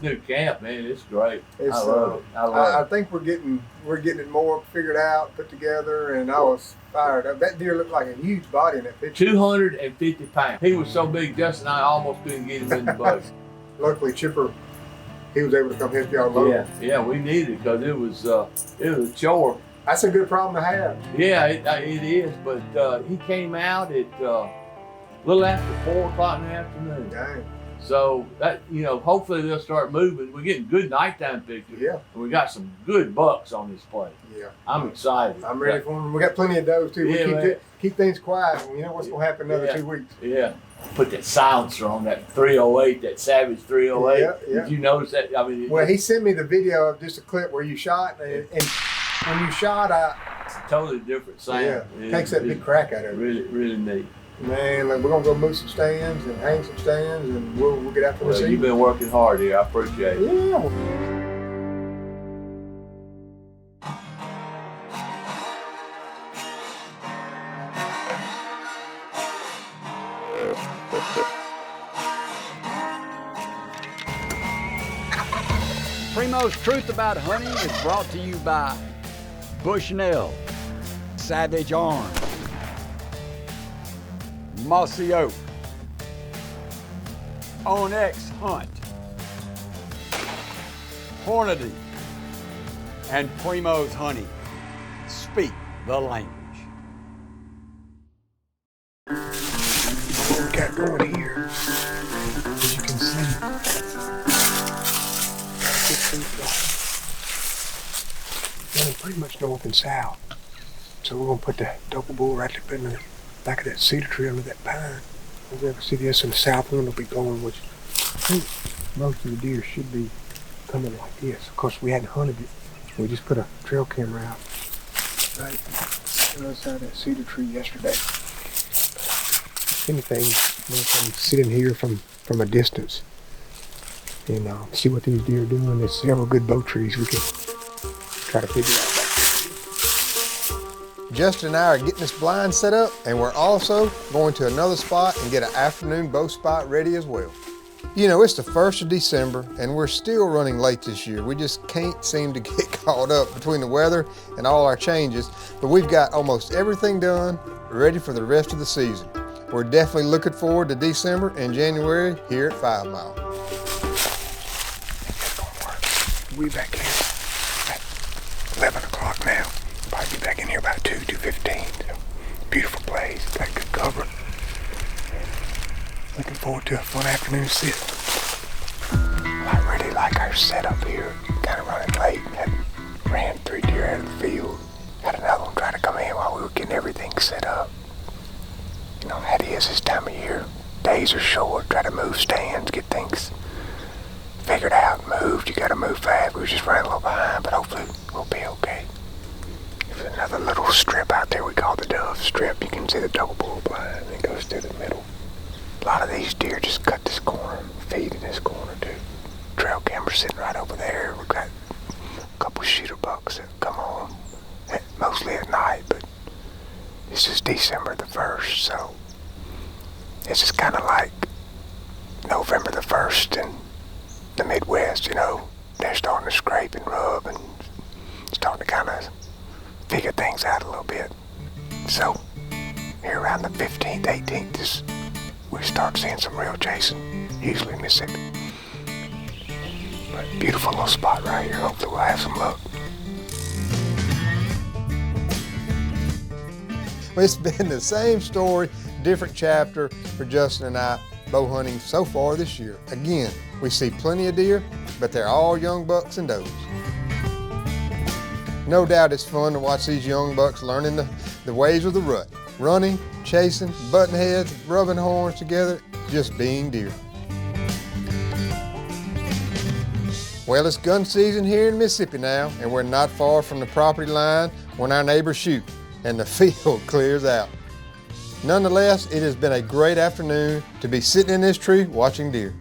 new camp, man. It's great. It's, I love it. I think we're getting it more figured out, put together, and I was fired up. That deer looked like a huge body in that picture. 250 pounds. He was so big, Justin and I almost couldn't get him in the boat. Luckily, Chipper, he was able to come help y'all load. Yeah, we needed it because it was a chore. That's a good problem to have. Yeah, it is. But he came out at a little after 4 o'clock in the afternoon. Dang. So that, hopefully they'll start moving. We're getting good nighttime pictures. Yeah. And we got some good bucks on this place. Yeah. I'm excited. I'm ready for them. We got plenty of does too. Yeah, we keep things quiet. You know what's going to happen another 2 weeks. Yeah. Put that silencer on that 308, that Savage 308. Yeah. Did you notice that? I mean, well, he sent me the video of just a clip where you shot, and when you shot, it's a totally different sound. Yeah, it takes that big crack out of it. Really, really neat. Man, we're gonna go move some stands and hang some stands, and we'll get after this. You've been working hard here. I appreciate it. Yeah. Primos Truth About Hunting is brought to you by Bushnell, Savage Arms, Mossy Oak, Onyx Hunt, Hornady, and Primos Hunting. Speak the language. What we got going here, as you can see, running pretty much north and south. So we're gonna put the double bull right up in the back of that cedar tree under that pine. We'll be able to see this, and the south wind will be blowing, which I think most of the deer should be coming like this. Of course, we hadn't hunted it. We just put a trail camera out right on the other side of that cedar tree yesterday. If anything, we can sit in here from a distance and see what these deer are doing. There's several good bow trees we can try to figure out. Justin and I are getting this blind set up, and we're also going to another spot and get an afternoon bow spot ready as well. You know, it's the 1st of December, and we're still running late this year. We just can't seem to get caught up between the weather and all our changes, but we've got almost everything done, ready for the rest of the season. We're definitely looking forward to December and January here at 5 Mile. We back here at 11 o'clock now. Probably be back in here about 2:15. So, beautiful place, got good cover. Looking forward to a fun afternoon sit. I really like our setup here. Kind of running late. Ran 3 deer out of the field. Had another one try to come in while we were getting everything set up. You know, that is this time of year. Days are short. Try to move stands, get things figured out, moved. You gotta move fast. We were just running a little behind, but hopefully we'll be okay. There's another little strip out there we call the Dove Strip. You can see the double bull blind. It goes through the middle. A lot of these deer just cut this corner, feed in this corner too. Trail camera sitting right over there. We've got a couple shooter bucks that come on, mostly at night, but this is December the 1st, so this is kind of like November the 1st in the Midwest, you know. They're starting to scrape and rub and starting to kind of figure things out a little bit. So here around the 15th, 18th, we start seeing some real chasing, usually in Mississippi. But beautiful little spot right here. Hopefully we'll have some luck. It's been the same story, different chapter for Justin and I bow hunting so far this year. Again, we see plenty of deer, but they're all young bucks and does. No doubt it's fun to watch these young bucks learning the ways of the rut. Running, chasing, button heads, rubbing horns together, just being deer. Well, it's gun season here in Mississippi now, and we're not far from the property line when our neighbors shoot and the field clears out. Nonetheless, it has been a great afternoon to be sitting in this tree watching deer.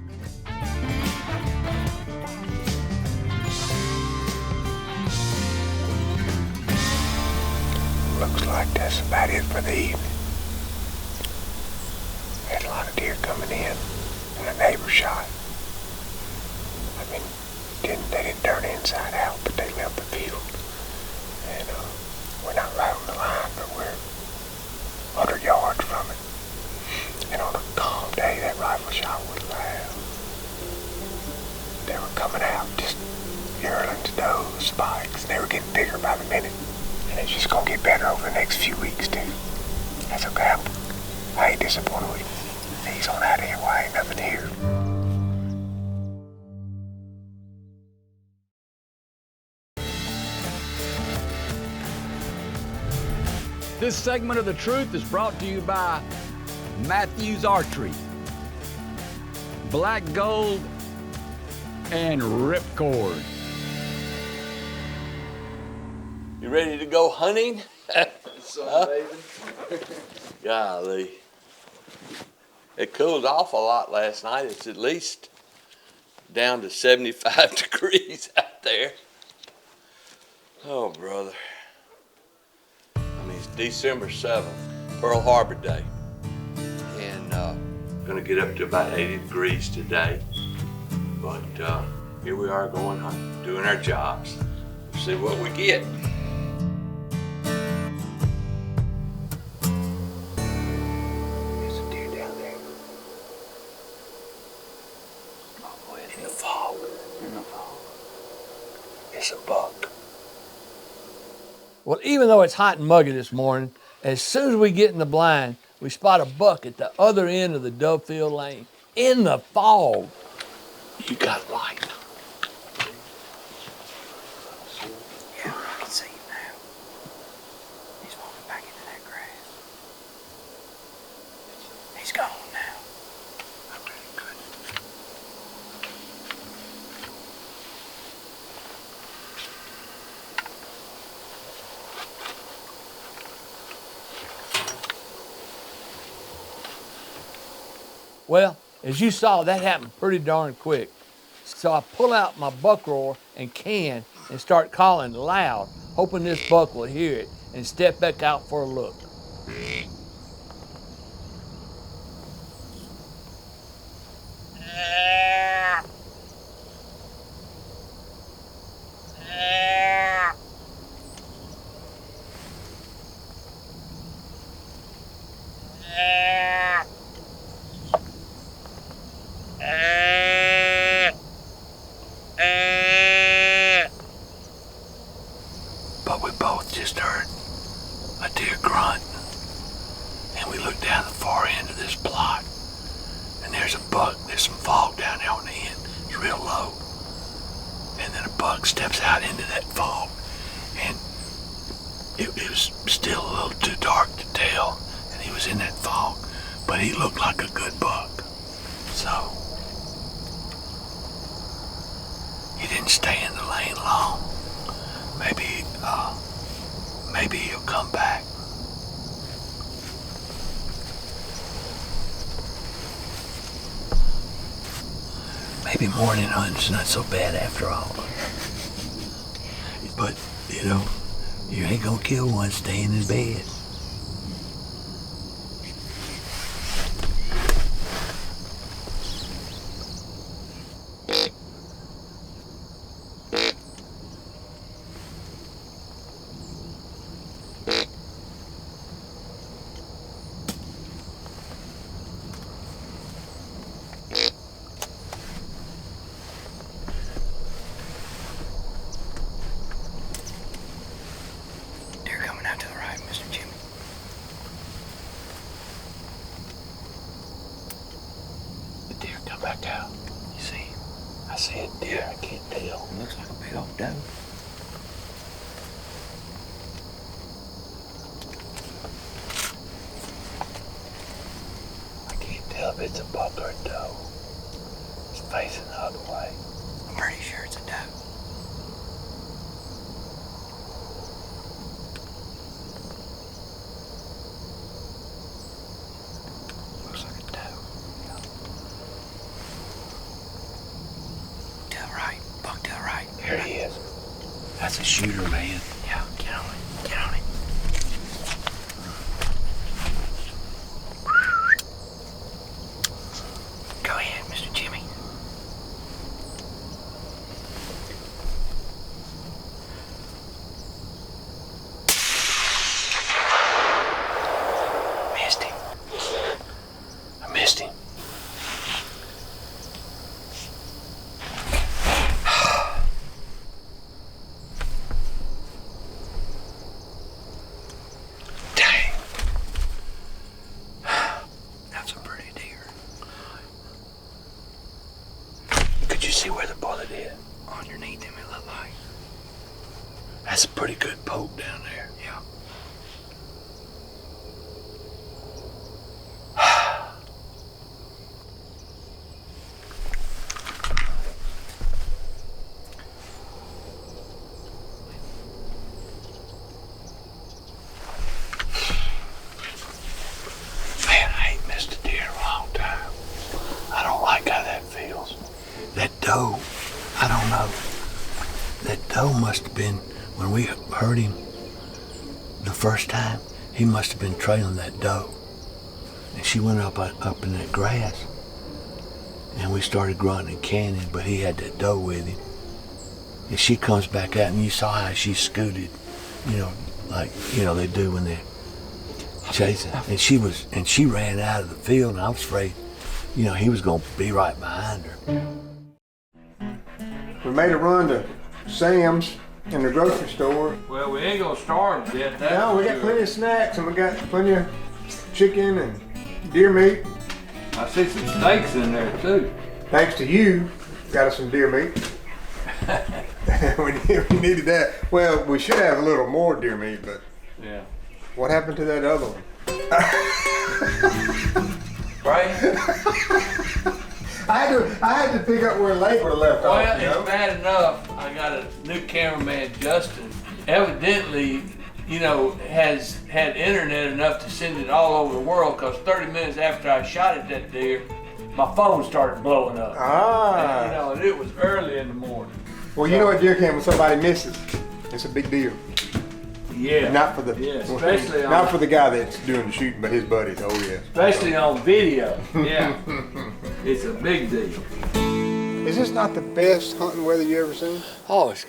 Looks like that's about it for the evening. Had a lot of deer coming in and a neighbor shot. I and they didn't turn inside out, but they left the field. And we're not right on the line, but we're 100 yards from it. And on a calm day, that rifle shot was loud. They were coming out, just yearlings, does, spikes. They were getting bigger by the minute. And it's just gonna get better over the next few weeks, too. That's okay. I ain't disappointed with him. He's on out of here. Why ain't nothing here? This segment of The Truth is brought to you by Matthews Archery, Black Gold, and Ripcord. You ready to go hunting? Golly. It cooled off a lot last night. It's at least down to 75 degrees out there. Oh, brother. I mean, it's December 7th, Pearl Harbor Day. And gonna get up to about 80 degrees today. But here we are going hunting, doing our jobs. See what we get. There's a deer down there. In the fog. It's a buck. Well, even though it's hot and muggy this morning, as soon as we get in the blind, we spot a buck at the other end of the Dovefield Lane in the fog. You got light. Yeah, I can see him now. He's walking back into that grass. He's gone now. Okay, good. Well, as you saw, that happened pretty darn quick. So I pull out my buck roar and can and start calling loud, hoping this buck will hear it and step back out for a look. But we both just heard a deer grunt, and we looked down the far end of this plot, and there's a buck. There's some fog down there on the end. It's real low. And then a buck steps out into that fog, and it was still a little too dark to tell, and he was in that fog, but he looked like a good buck. So he didn't stay in the lane long. Maybe he'll come back. Maybe morning hunting's not so bad after all. But, you know, you ain't gonna kill one staying in bed. Back out. You see? I see a deer. I can't tell. It looks like a big old doe. I can't tell if it's a buck or a doe. It's facing the other way. I'm pretty sure it's a doe. Looks like a doe. There he is. That's a shooter, man. Yeah, get on it. Get on it. Go ahead, Mr. Jimmy. That's a pretty good poke down there. Yeah. Man, I ain't missed a deer in a long time. I don't like how that feels. That doe, I don't know. That doe must have been, when we heard him the first time, he must have been trailing that doe. And she went up in that grass. And we started grunting and canning, but he had that doe with him. And she comes back out, and you saw how she scooted, like, they do when they're chasing. And she ran out of the field, and I was afraid, he was gonna be right behind her. We made a run to Sam's in the grocery store. Well, we ain't gonna starve yet. No, we got plenty of snacks, and we got plenty of chicken and deer meat. I see some steaks in there too. Thanks to you, got us some deer meat. we needed that. Well, we should have a little more deer meat, but Yeah. what happened to that other one? Right? I had to pick up where Lake would have left off. Well, it's bad enough. I got a new cameraman, Justin. Evidently, has had internet enough to send it all over the world, because 30 minutes after I shot at that deer, my phone started blowing up. Ah. And it was early in the morning. Well, you know what deer can when somebody misses? It's a big deal. Yeah. Not for the especially not for the guy that's doing the shooting, but his buddies. Oh yeah. Especially on video. Yeah. It's a big deal. Is this not the best hunting weather you ever seen? Oh, it's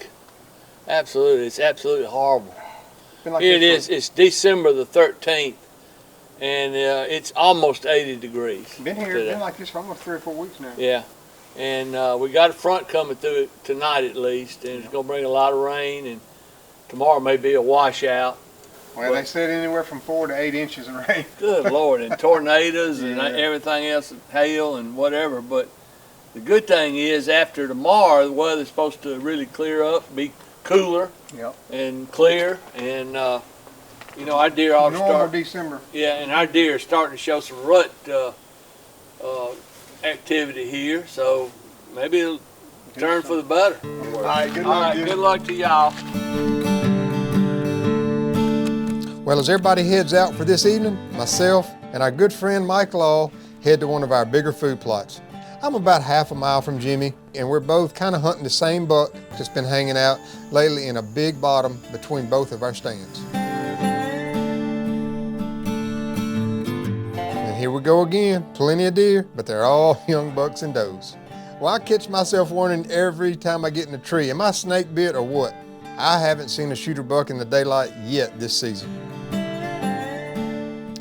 absolutely horrible. Been like Here it this is. It's December the 13th, and it's almost 80 degrees. Been here, today. been like this for almost 3 or 4 weeks now. Yeah, and we got a front coming through tonight at least, and it's gonna bring a lot of rain, and tomorrow may be a washout. Well, they said anywhere from 4 to 8 inches of rain. Good Lord, and tornadoes and Yeah. everything else, and hail and whatever. But the good thing is, after tomorrow, the weather's supposed to really clear up, be cooler Yep. and clear, and our deer ought to Normal start. December. Yeah, and our deer are starting to show some rut activity here, so maybe it'll turn for the better. All right, good All luck. right, dude. good luck to y'all. Well, as everybody heads out for this evening, myself and our good friend Mike Law head to one of our bigger food plots. I'm about half a mile from Jimmy, and we're both kind of hunting the same buck that's been hanging out lately in a big bottom between both of our stands. And here we go again, plenty of deer, but they're all young bucks and does. Well, I catch myself wondering every time I get in a tree, am I snake bit or what? I haven't seen a shooter buck in the daylight yet this season.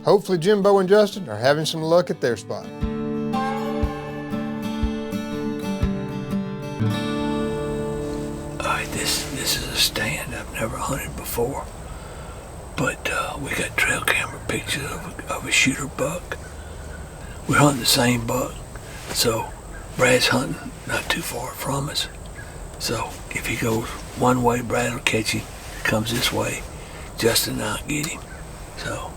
Hopefully Jimbo and Justin are having some luck at their spot. All right, this is a stand I've never hunted before, but we got trail camera pictures of a shooter buck. We're hunting the same buck, so Brad's hunting not too far from us. So if he goes one way, Brad will catch him. If he comes this way, Justin and I'll get him. So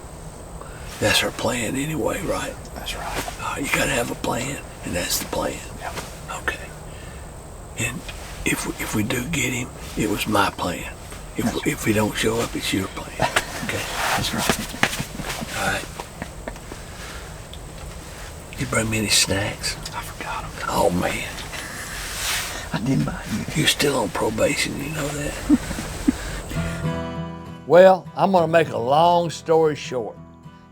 that's our plan anyway, right? That's right. You gotta have a plan, and that's the plan. Yep. Okay. And if we do get him, it was my plan. If we don't show up, it's your plan. Okay. That's right. All right. You bring me any snacks? I forgot them. Oh man, I didn't buy you. you're still on probation. You know that. Well, I'm gonna make a long story short.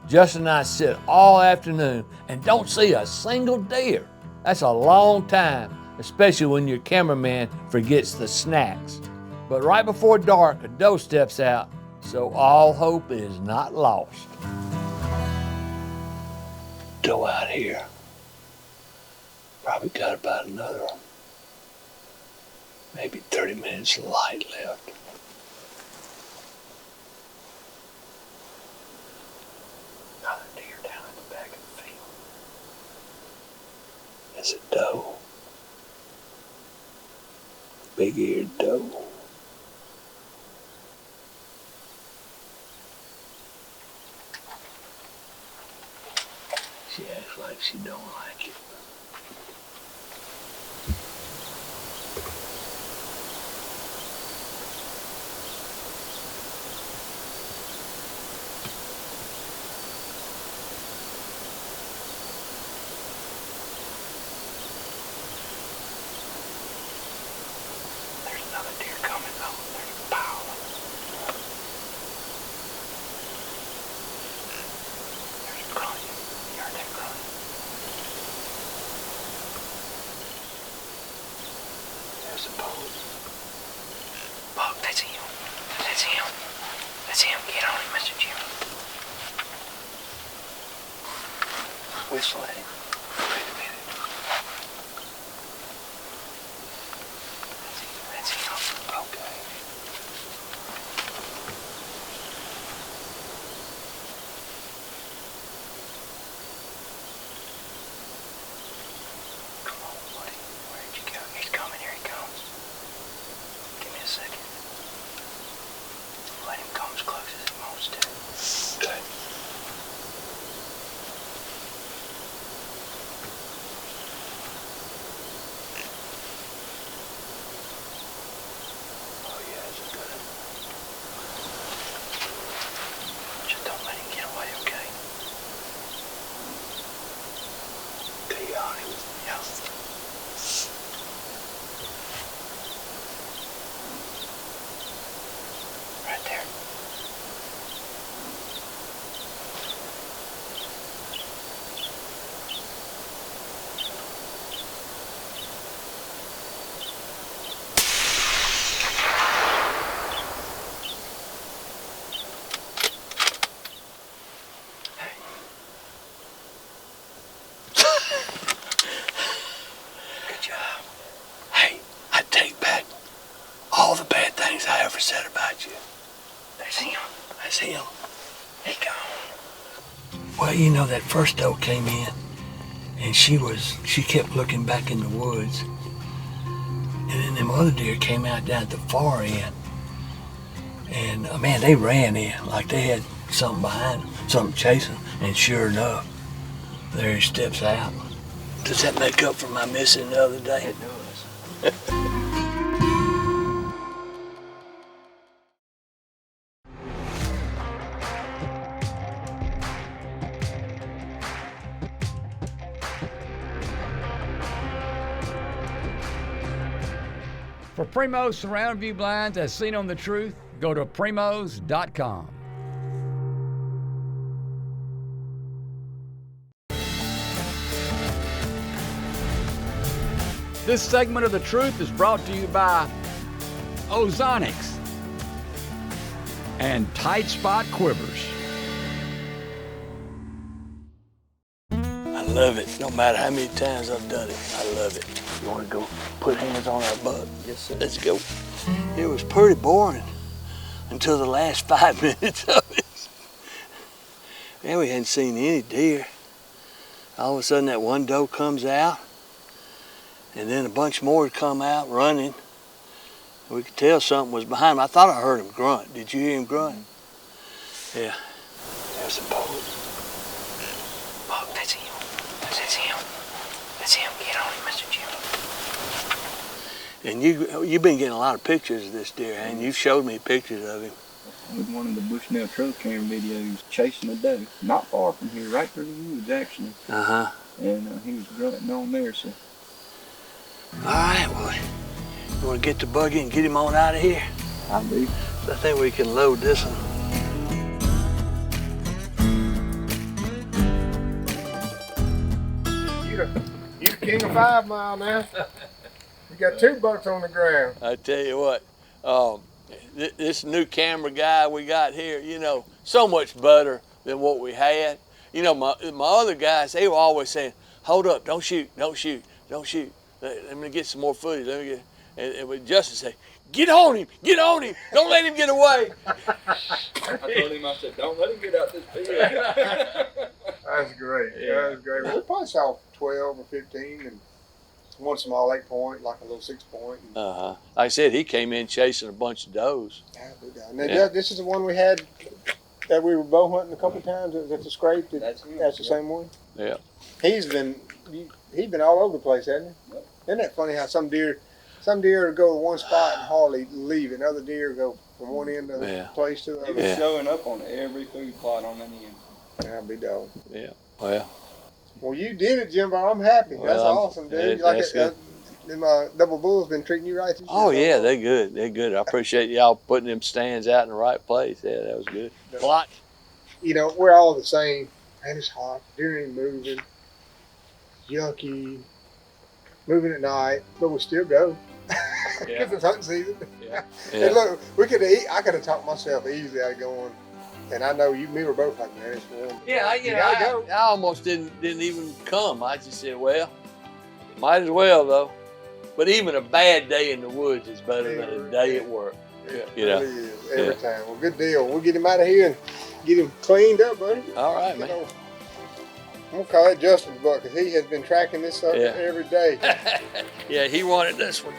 Justin and I sit all afternoon and don't see a single deer. That's a long time, especially when your cameraman forgets the snacks. But right before dark, a doe steps out, so all hope is not lost. Doe out here. Probably got about another maybe 30 minutes of light left. Another deer down in the back of the field. It's a doe. Big-eared doe. She acts like she don't like it. There's another deer coming though. There's a pile of them. There's a grunt. You heard that grunt? There's a bull. Buck, that's him. That's him. That's him. Get on him, Mr. Jim. Whistle at him. Wait a minute. That's him. Okay. Come on, buddy. Where'd you go? He's coming. Here he comes. Give me a second. Let him come as close as he wants to. Okay. Oh yeah, it's a good one. Just don't let him get away, okay? Okay, you on him? Yeah. Right there. Good job. Hey, I take back all the bad things I ever said about you. That's him. That's him. He gone. Well, you know, that first doe came in, and she kept looking back in the woods. And then them other deer came out down at the far end. And, man, they ran in like they had something behind them, something chasing. And sure enough, there he steps out. Does that make up for my missing the other day? It does. For Primos surround view blinds as seen on The Truth, go to primos.com. This segment of The Truth is brought to you by Ozonics and Tight Spot Quivers. I love it. No matter how many times I've done it, I love it. You want to go put hands on our buck? Yes, sir. Let's go. It was pretty boring until the last 5 minutes of it. Man, we hadn't seen any deer. All of a sudden that one doe comes out, and then a bunch more come out running. We could tell something was behind him. I thought I heard him grunt. Did you hear him grunt? Yeah. There's a bull. Buck, that's him. That's him. That's him. Get on him, Mr. Jim. And you've been getting a lot of pictures of this deer, and you've showed me pictures of him. With one of the Bushnell trail cam videos, chasing a doe, not far from here, right through the woods actually. Uh-huh. And he was grunting on there, so. All right, well, you want to get the buggy and get him on out of here? I do. I think we can load this one. You're the king of 5 Mile now. You got 2 bucks on the ground. I tell you what, this new camera guy we got here, you know, so much better than what we had. You know, my other guys, they were always saying, hold up, don't shoot, don't shoot, don't shoot. Let me get some more footage. Let me get, and with Justin say, get on him, don't let him get away. I told him, I said, don't let him get out this field. That's great. Yeah. That's great. We probably saw 12 or 15 and one small 8-point, like a little 6-point. Like I said, he came in chasing a bunch of does. Yeah. This is the one we had that we were bow hunting a couple times? That's the scrape. That's him. That's the same one. Yeah. He's been all over the place, hasn't he? Yep. Isn't that funny how some deer go to one spot and hardly leave, and other deer go from one end of the place to the He other. was showing up on every food plot on that end. That'd be dope. Yeah. Well, you did it, Jimbo. I'm happy. That's awesome, dude. That's good. Them double bulls been treating you right this year? Oh yeah, they're good. They're good. I appreciate y'all putting them stands out in the right place. Yeah, that was good. Plot. You know, we're all the same. Man, it's hot. Deer ain't moving. Yucky. Moving at night, but we still go. Because it's hunting season. Yeah. And look, I could have talked myself easily out of going. And I know you and me were both like, man, it's warm. Yeah, I I almost didn't even come. I just said, well, might as well though. But even a bad day in the woods is better than a day at work. It You know. really is, every time. Well, good deal. We'll get him out of here and get him cleaned up, buddy. All right, You man. know, I'm gonna call that Justin's buck because he has been tracking this sucker every day. Yeah, he wanted this one.